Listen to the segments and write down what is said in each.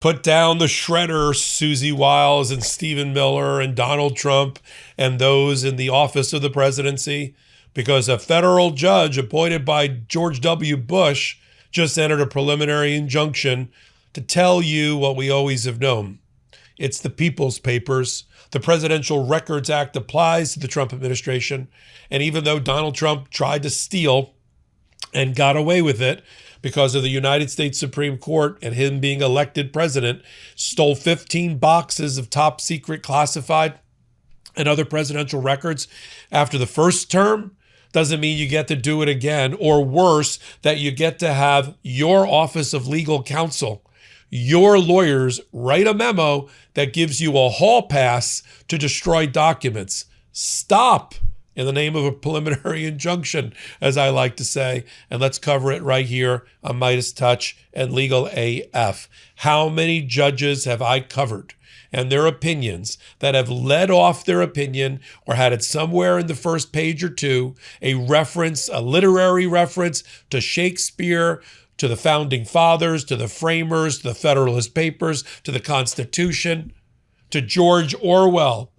Put down the shredder, Susie Wiles and Stephen Miller and Donald Trump and those in the office of the presidency, because a federal judge appointed by George W. Bush just entered a preliminary injunction to tell you what we always have known. It's the People's Papers. The Presidential Records Act applies to the Trump administration. And even though Donald Trump tried to steal and got away with it because of the United States Supreme Court and him being elected president, stole 15 boxes of top secret classified and other presidential records after the first term, doesn't mean you get to do it again, or worse, that you get to have your Office of Legal Counsel, your lawyers, write a memo that gives you a hall pass to destroy documents. Stop, in the name of a preliminary injunction, as I like to say, and let's cover it right here on MeidasTouch and Legal AF. How many judges have I covered and their opinions that have led off their opinion or had it somewhere in the first page or two, a reference, a literary reference to Shakespeare, to the founding fathers, to the framers, to the Federalist Papers, to the Constitution, to George Orwell.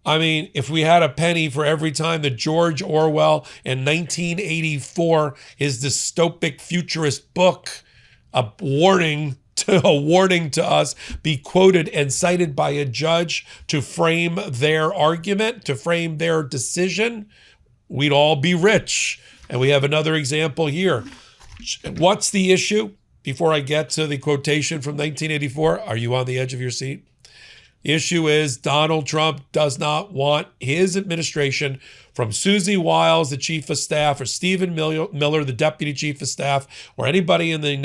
I mean, if we had a penny for every time that George Orwell in 1984, his dystopic futurist book, a warning to us, be quoted and cited by a judge to frame their argument, to frame their decision, we'd all be rich. And we have another example here. What's the issue? Before I get to the quotation from 1984, are you on the edge of your seat? The issue is Donald Trump does not want his administration, from Susie Wiles, the chief of staff, or Stephen Miller, the deputy chief of staff, or anybody in the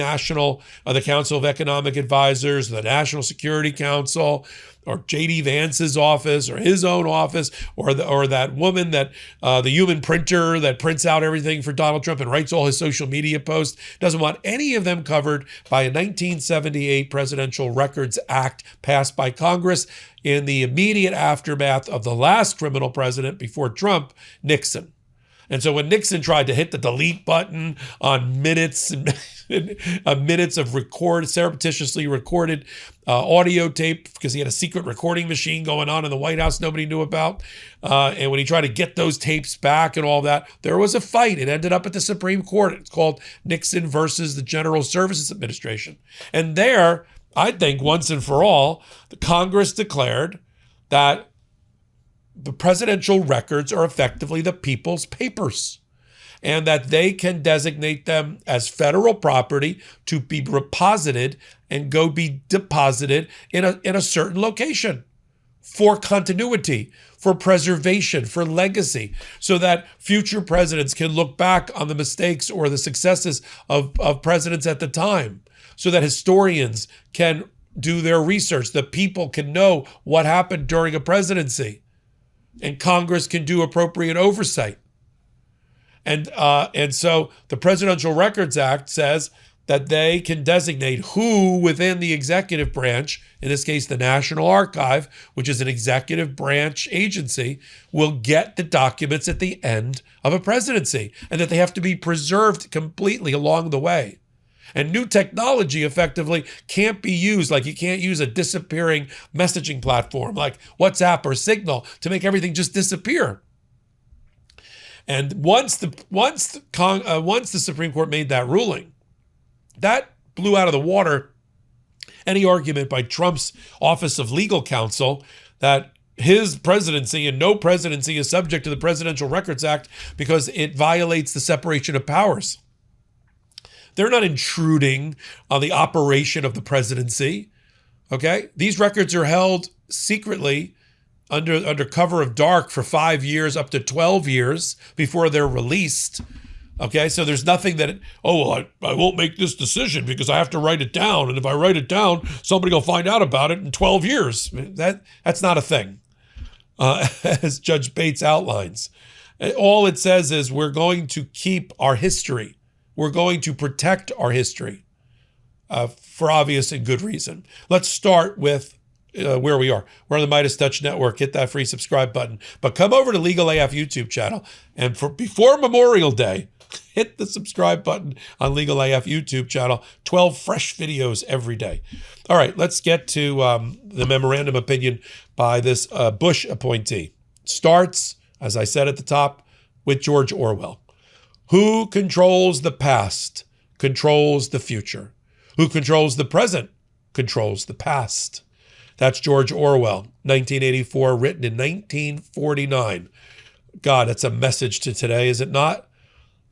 the Council of Economic Advisors, the National Security Council, or J.D. Vance's office, or his own office, or that woman that the human printer that prints out everything for Donald Trump and writes all his social media posts. Doesn't want any of them covered by a 1978 Presidential Records Act passed by Congress in the immediate aftermath of the last criminal president before Trump, Nixon. And so when Nixon tried to hit the delete button on minutes of surreptitiously recorded audio tape, because he had a secret recording machine going on in the White House nobody knew about, and when he tried to get those tapes back and all that, there was a fight. It ended up at the Supreme Court. It's called Nixon versus the General Services Administration. And there, I think once and for all, the Congress declared that the presidential records are effectively the people's papers, and that they can designate them as federal property to be reposited and go be deposited in a certain location for continuity, for preservation, for legacy, so that future presidents can look back on the mistakes or the successes of presidents at the time, so that historians can do their research, the people can know what happened during a presidency, and Congress can do appropriate oversight. And so the Presidential Records Act says that they can designate who within the executive branch, in this case the National Archive, which is an executive branch agency, will get the documents at the end of a presidency, and that they have to be preserved completely along the way. And new technology effectively can't be used, like you can't use a disappearing messaging platform like WhatsApp or Signal to make everything just disappear. And once the Supreme Court made that ruling, that blew out of the water any argument by Trump's Office of Legal Counsel that his presidency and no presidency is subject to the Presidential Records Act because it violates the separation of powers. They're not intruding on the operation of the presidency, okay? These records are held secretly under cover of dark for 5 years, up to 12 years before they're released, okay? So there's nothing that, I won't make this decision because I have to write it down. And if I write it down, somebody will find out about it in 12 years. That's not a thing, as Judge Bates outlines. All it says is we're going to keep our history. We're going to protect our history for obvious and good reason. Let's start with where we are. We're on the MeidasTouch Network. Hit that free subscribe button. But come over to Legal AF YouTube channel. And before Memorial Day, hit the subscribe button on Legal AF YouTube channel. 12 fresh videos every day. All right, let's get to the memorandum opinion by this Bush appointee. Starts, as I said at the top, with George Orwell. Who controls the past controls the future. Who controls the present controls the past. That's George Orwell, 1984, written in 1949. God, it's a message to today, is it not?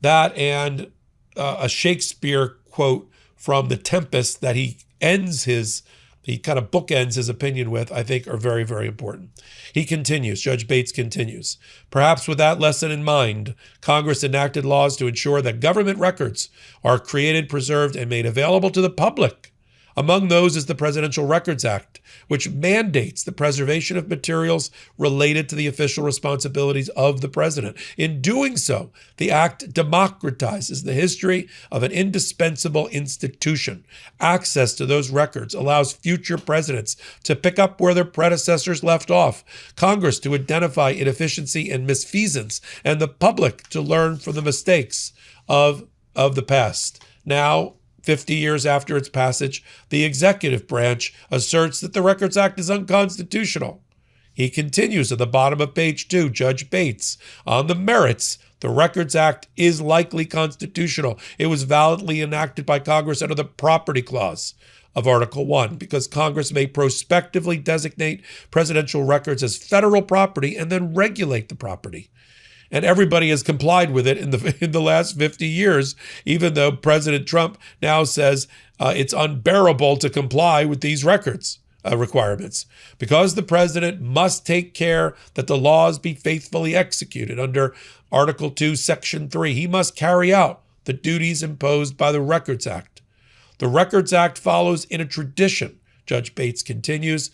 That and a Shakespeare quote from The Tempest that he kind of bookends his opinion with, I think are very, very important. He continues, Judge Bates continues, perhaps with that lesson in mind, Congress enacted laws to ensure that government records are created, preserved, and made available to the public. Among those is the Presidential Records Act, which mandates the preservation of materials related to the official responsibilities of the president. In doing so, the act democratizes the history of an indispensable institution. Access to those records allows future presidents to pick up where their predecessors left off, Congress to identify inefficiency and misfeasance, and the public to learn from the mistakes of the past. Now, 50 years after its passage, the executive branch asserts that the Records Act is unconstitutional. He continues at the bottom of page 2, Judge Bates, on the merits, the Records Act is likely constitutional. It was validly enacted by Congress under the Property Clause of Article 1 because Congress may prospectively designate presidential records as federal property and then regulate the property. And everybody has complied with it in the last 50 years, even though President Trump now says it's unbearable to comply with these records requirements, because the president must take care that the laws be faithfully executed under Article 2, Section 3. He must carry out the duties imposed by the Records Act. The Records Act follows in a tradition, Judge Bates continues,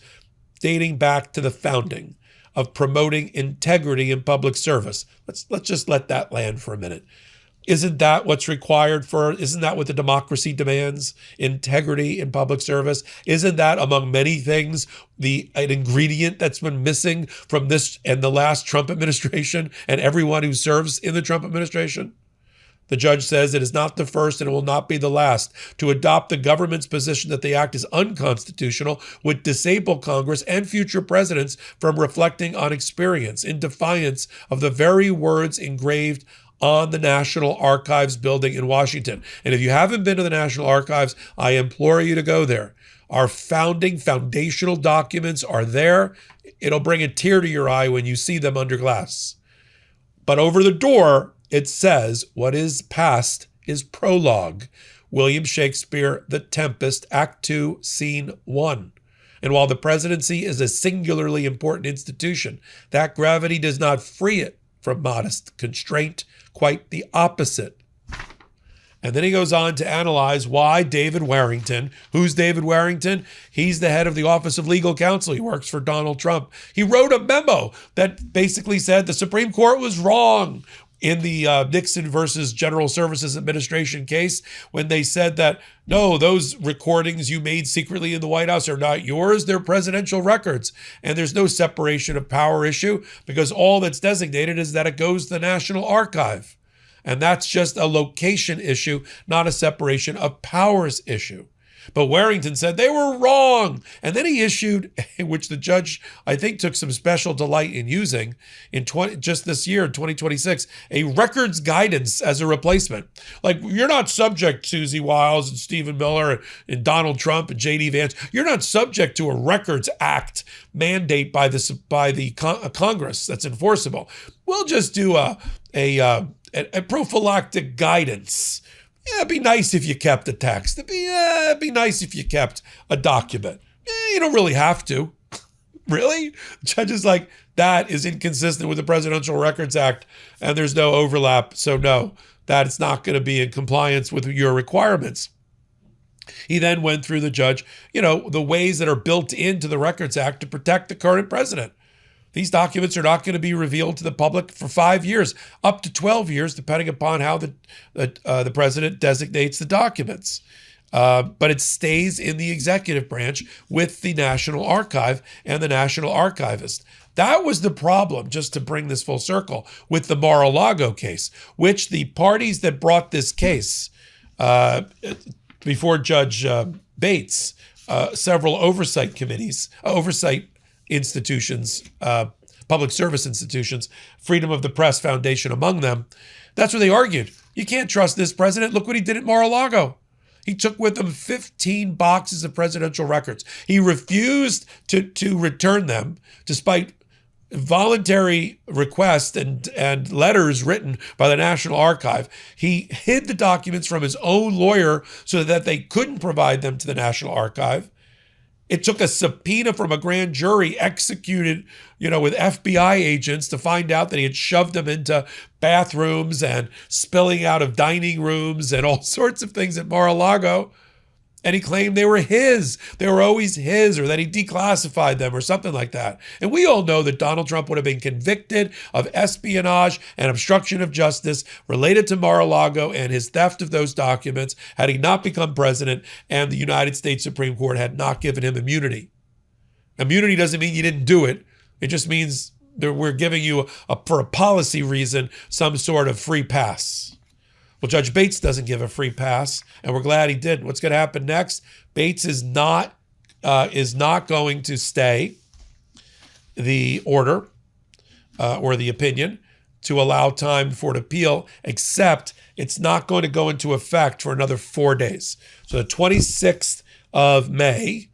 dating back to the founding, of promoting integrity in public service. Let's just let that land for a minute. Isn't that what's required isn't that what the democracy demands? Integrity in public service? Isn't that, among many things, an ingredient that's been missing from this and the last Trump administration and everyone who serves in the Trump administration? The judge says it is not the first and it will not be the last. To adopt the government's position that the act is unconstitutional would disable Congress and future presidents from reflecting on experience in defiance of the very words engraved on the National Archives building in Washington. And if you haven't been to the National Archives, I implore you to go there. Our foundational documents are there. It'll bring a tear to your eye when you see them under glass. But over the door, it says, what is past is prologue. William Shakespeare, The Tempest, Act 2, Scene 1. And while the presidency is a singularly important institution, that gravity does not free it from modest constraint, quite the opposite. And then he goes on to analyze why David Warrington, who's David Warrington? He's the head of the Office of Legal Counsel. He works for Donald Trump. He wrote a memo that basically said the Supreme Court was wrong in the Nixon versus General Services Administration case when they said that, no, those recordings you made secretly in the White House are not yours, they're presidential records. And there's no separation of power issue because all that's designated is that it goes to the National Archive. And that's just a location issue, not a separation of powers issue. But Warrington said they were wrong. And then he issued, which the judge, I think, took some special delight in using just this year, in 2026, a records guidance as a replacement. Like, you're not subject, Susie Wiles and Stephen Miller and Donald Trump and J.D. Vance. You're not subject to a Records Act mandate by the Congress that's enforceable. We'll just do a prophylactic guidance. Yeah, it'd be nice if you kept a text. It'd be nice if you kept a document. You don't really have to. Really? The judge is like, that is inconsistent with the Presidential Records Act, and there's no overlap. So no, that's not going to be in compliance with your requirements. He then went through the judge, the ways that are built into the Records Act to protect the current president. These documents are not going to be revealed to the public for 5 years, up to 12 years, depending upon how the president designates the documents. but it stays in the executive branch with the National Archive and the National Archivist. That was the problem, just to bring this full circle, with the Mar-a-Lago case, which the parties that brought this case before Judge Bates, several oversight committees, oversight institutions, public service institutions, Freedom of the Press Foundation among them, that's what they argued. You can't trust this president. Look what he did at Mar-a-Lago. He took with him 15 boxes of presidential records. He refused to return them despite voluntary requests and letters written by the National Archive. He hid the documents from his own lawyer so that they couldn't provide them to the National Archive. It took a subpoena from a grand jury executed, with FBI agents to find out that he had shoved them into bathrooms and spilling out of dining rooms and all sorts of things at Mar-a-Lago. And he claimed they were his. They were always his, or that he declassified them or something like that. And we all know that Donald Trump would have been convicted of espionage and obstruction of justice related to Mar-a-Lago and his theft of those documents had he not become president and the United States Supreme Court had not given him immunity. Immunity doesn't mean you didn't do it. It just means that we're giving you, for a policy reason, some sort of free pass. Well, Judge Bates doesn't give a free pass, and we're glad he did. What's going to happen next? Bates is not going to stay the order or the opinion to allow time for an appeal, except it's not going to go into effect for another 4 days. So the 26th of May,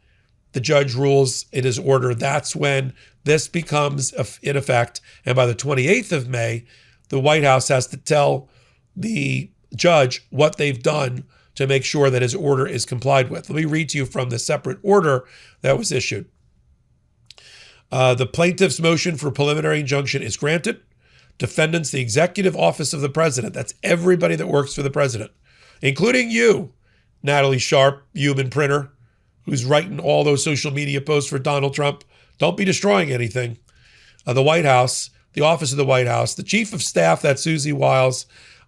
the judge rules in his order. That's when this becomes in effect. And by the 28th of May, the White House has to tell the judge what they've done to make sure that his order is complied with. Let me read to you from the separate order that was issued. The plaintiff's motion for preliminary injunction is granted. Defendants, the executive office of the president, that's everybody that works for the president, including you, Natalie Sharp, human printer, who's writing all those social media posts for Donald Trump. Don't be destroying anything. The White House, the office of the White House, the chief of staff, that's Susie Wiles,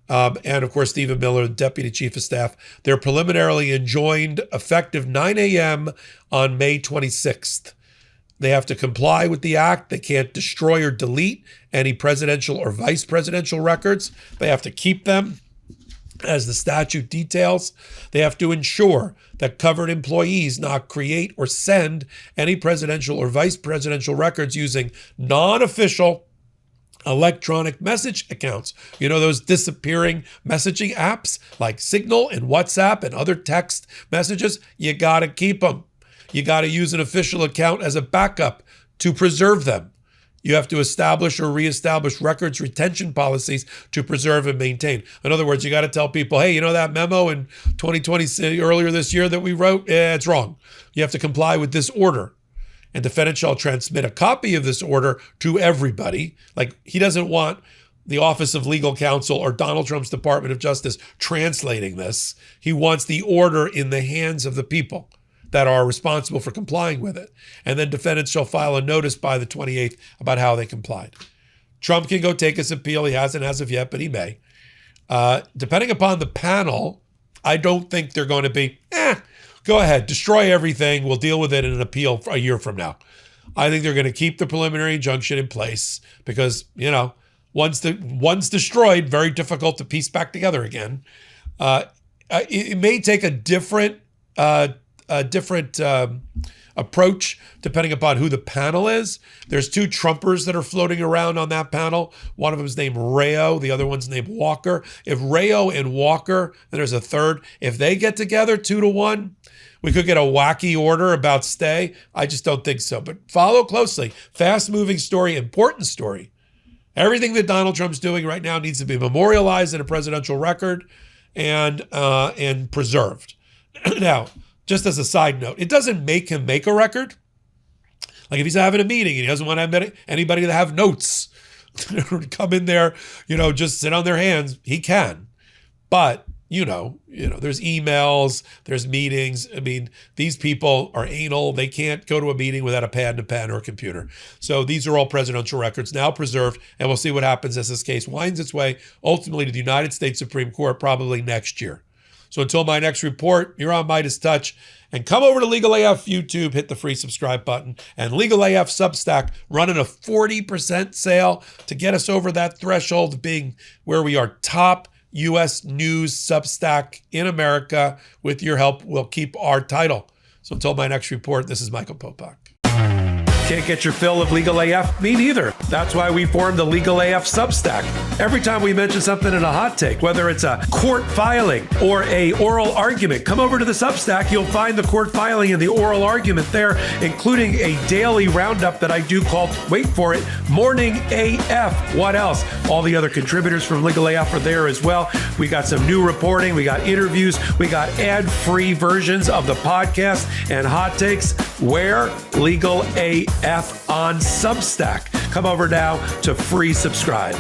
and of course, Stephen Miller, deputy chief of staff. They're preliminarily enjoined effective 9 a.m. on May 26th. They have to comply with the act. They can't destroy or delete any presidential or vice presidential records. They have to keep them as the statute details. They have to ensure that covered employees not create or send any presidential or vice presidential records using non-official electronic message accounts. Those disappearing messaging apps like Signal and WhatsApp and other text messages? You got to keep them. You got to use an official account as a backup to preserve them. You have to establish or reestablish records retention policies to preserve and maintain. In other words, you got to tell people, hey, that memo in 2020 earlier this year that we wrote? It's wrong. You have to comply with this order. And defendant shall transmit a copy of this order to everybody. Like, he doesn't want the Office of Legal Counsel or Donald Trump's Department of Justice translating this. He wants the order in the hands of the people that are responsible for complying with it. And then defendants shall file a notice by the 28th about how they complied. Trump can go take his appeal. He hasn't as of yet, but he may. Depending upon the panel, I don't think they're going to be, go ahead, destroy everything. We'll deal with it in an appeal a year from now. I think they're going to keep the preliminary injunction in place because, once destroyed, very difficult to piece back together again. It may take a different approach depending upon who the panel is. There's two Trumpers that are floating around on that panel. One of them is named Rayo. The other one's named Walker. If Rayo and Walker, and there's a third, if they get together 2-1, we could get a wacky order about stay. I just don't think so. But follow closely. Fast-moving story, important story. Everything that Donald Trump's doing right now needs to be memorialized in a presidential record and preserved. Now, just as a side note, it doesn't make him make a record. Like if he's having a meeting and he doesn't want to have anybody to have notes, come in there, just sit on their hands, he can. But, there's emails, there's meetings. I mean, these people are anal. They can't go to a meeting without a pad and a pen or a computer. So these are all presidential records now preserved, and we'll see what happens as this case winds its way ultimately to the United States Supreme Court probably next year. So until my next report, you're on MeidasTouch. And come over to Legal AF YouTube, hit the free subscribe button. And Legal AF Substack running a 40% sale to get us over that threshold of being where we are top U.S. news Substack in America. With your help, we'll keep our title. So until my next report, this is Michael Popak. Can't get your fill of Legal AF? Me neither. That's why we formed the Legal AF Substack. Every time we mention something in a hot take, whether it's a court filing or a oral argument, come over to the Substack. You'll find the court filing and the oral argument there, including a daily roundup that I do called, wait for it, Morning AF. What else? All the other contributors from Legal AF are there as well. We got some new reporting. We got interviews. We got ad-free versions of the podcast and hot takes. Where? Legal AF on Substack. Come over now to free subscribe.